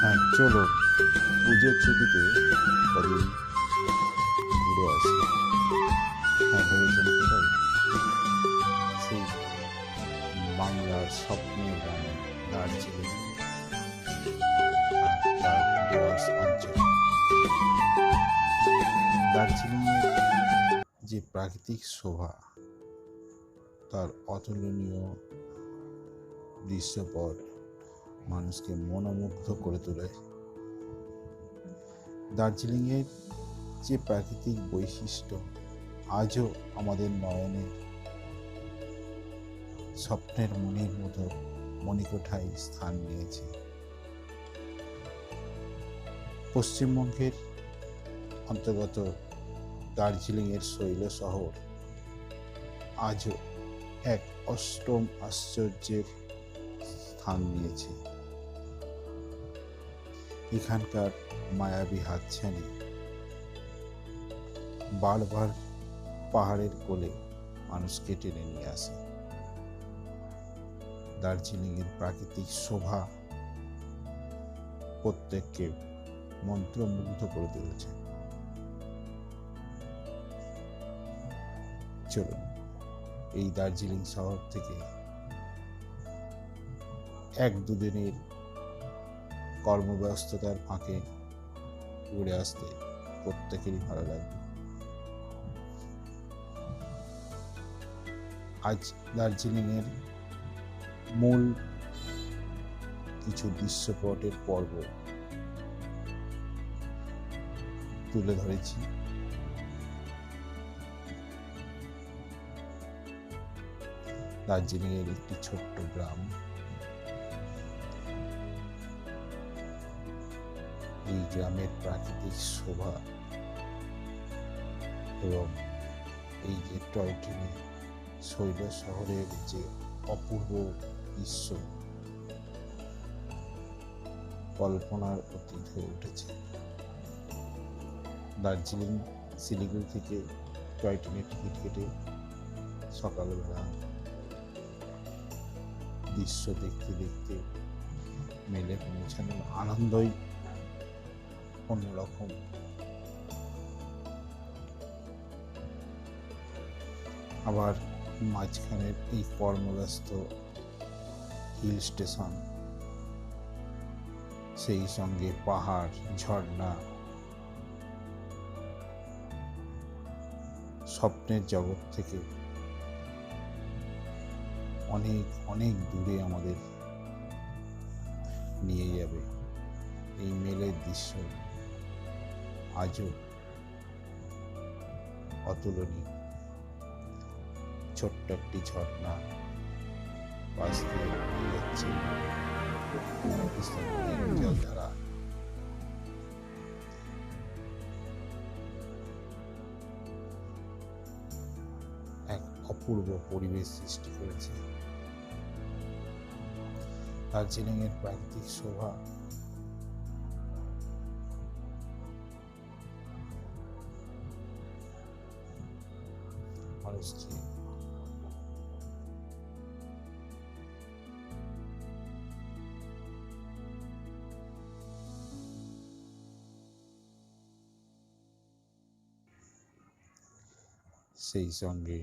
হ্যাঁ, চলো পুজোর ছুটিতে কদিন ঘুরে আসি। হ্যাঁ, ভেবেছেন কোথায়? সেই বাংলার স্বপ্নের রানী দার্জিলিং আর তার দোআঁশ অঞ্চল। দার্জিলিংয়ের যে প্রাকৃতিক শোভা, তার অতুলনীয় দৃশ্যপট মানুষকে মনোমুগ্ধ করে তোলে। দার্জিলিংয়ের যে প্রাকৃতিক বৈশিষ্ট্য আজও আমাদের নয়নে স্বপ্নের মনির মতো মণিকোঠায় স্থান নিয়েছে। পশ্চিমবঙ্গের অন্তর্গত দার্জিলিংয়ের শৈল শহর আজও এক অষ্টম আশ্চর্যের স্থান নিয়েছে। এখানকার মায়াবী হাতছানি বারবার পাহাড়ের কোলে মানুষকে টেনে নিয়ে আসে। দার্জিলিংয়ের প্রাকৃতিক শোভা প্রত্যেককে মন্ত্রমুগ্ধ করে তুলেছে। চলুন এই দার্জিলিং শহর থেকে এক দুদিনের কর্মব্যস্ততার ফাঁকে ঘুরে আসতে প্রত্যেকেরই ভালো লাগবে। আজ দার্জিলিংয়ের মূল কিছু দৃশ্যপটের পর্ব তুলে ধরেছি। দার্জিলিংয়ের একটি ছোট্ট গ্রাম, এই গ্রামের প্রাকৃতিক শোভা এবং এই যে টয় ট্রেনে শৈল শহরের যে অপূর্ব দৃশ্য কল্পনার অতীত হয়ে উঠেছে। দার্জিলিং শিলিগুড়ি থেকে টয় ট্রেনের টিকিট কেটে সকালবেলা দৃশ্য দেখতে দেখতে মেলে পৌঁছানোর আনন্দই অন্যরকম। আবার মাঝখানের এই কর্মব্যস্ত হিল স্টেশন, সেই সঙ্গে পাহাড়, ঝর্ণা, স্বপ্নের জগৎ থেকে অনেক অনেক দূরে আমাদের নিয়ে যাবে এই মেলের দৃশ্য আজও অতুলনীয়। ছোট্ট একটি ঝর্ণা পাশ দিয়ে বয়ে যাচ্ছে জলধারা। এক অপূর্ব পরিবেশ সৃষ্টি করেছে। দার্জিলিংয়ের প্রাকৃতিক শোভা মানুষকে সেই সঙ্গে